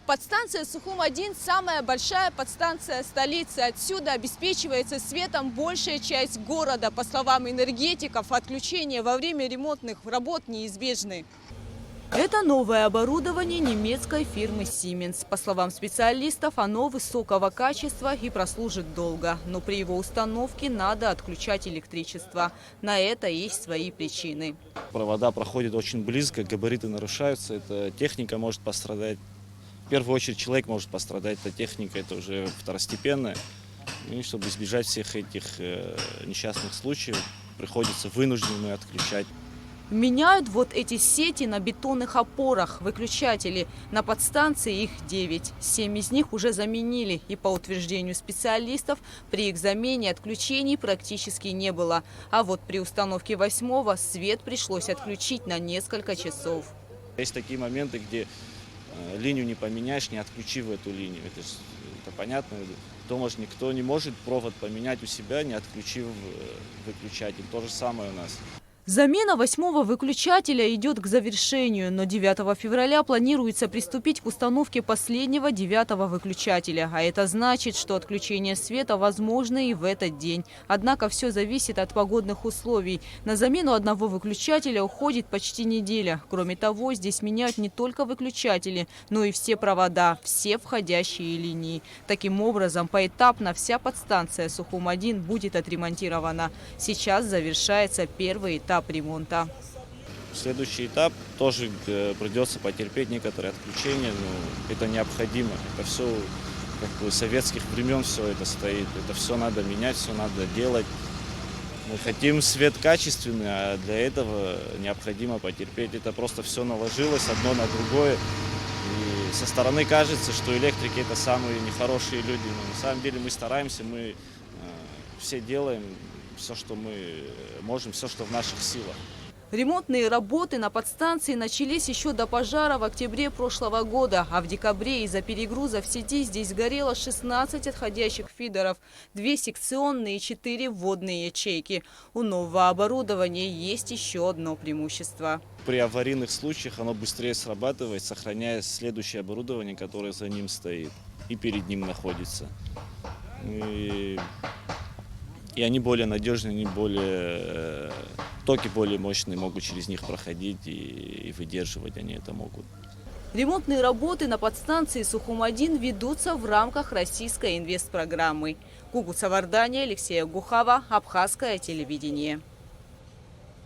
Подстанция Сухум-1 – самая большая подстанция столицы. Отсюда обеспечивается светом большая часть города. По словам энергетиков, отключения во время ремонтных работ неизбежны. Это новое оборудование немецкой фирмы Siemens. По словам специалистов, оно высокого качества и прослужит долго. Но при его установке надо отключать электричество. На это есть свои причины. Провода проходят очень близко, габариты нарушаются, эта техника может пострадать. В первую очередь человек может пострадать, эта техника это уже второстепенная. И чтобы избежать всех этих несчастных случаев, приходится вынужденно отключать. Меняют вот эти сети на бетонных опорах, выключатели. На подстанции их 9. 7 из них уже заменили. И по утверждению специалистов, при их замене отключений практически не было. А вот при установке 8-го свет пришлось отключить на несколько часов. Есть такие моменты, где линию не поменяешь, не отключив эту линию. Это понятно. Никто не может провод поменять у себя, не отключив выключатель. То же самое у нас. Замена 8-го выключателя идет к завершению, но 9 февраля планируется приступить к установке последнего 9-го выключателя. А это значит, что отключение света возможно и в этот день. Однако все зависит от погодных условий. На замену одного выключателя уходит почти неделя. Кроме того, здесь меняют не только выключатели, но и все провода, все входящие линии. Таким образом, поэтапно вся подстанция Сухум-1 будет отремонтирована. Сейчас завершается первый этап ремонта. Следующий этап тоже придется потерпеть некоторые отключения, но это необходимо. Это все советских времен все это стоит. Это все надо менять, все надо делать. Мы хотим свет качественный, а для этого необходимо потерпеть. Это просто все наложилось одно на другое. И со стороны кажется, что электрики это самые нехорошие люди. Но на самом деле мы стараемся, мы все делаем все, что мы можем, все, что в наших силах. Ремонтные работы на подстанции начались еще до пожара в октябре прошлого года. А в декабре из-за перегруза в сети здесь горело 16 отходящих фидеров, 2 секционные и 4 вводные ячейки. У нового оборудования есть еще одно преимущество. При аварийных случаях оно быстрее срабатывает, сохраняя следующее оборудование, которое за ним стоит и перед ним находится. И они более надежные, токи более мощные, могут через них проходить и выдерживать они это могут. Ремонтные работы на подстанции Сухум-1 ведутся в рамках российской инвестпрограммы. Кугут Савардания, Алексей Гухава, Абхазское телевидение.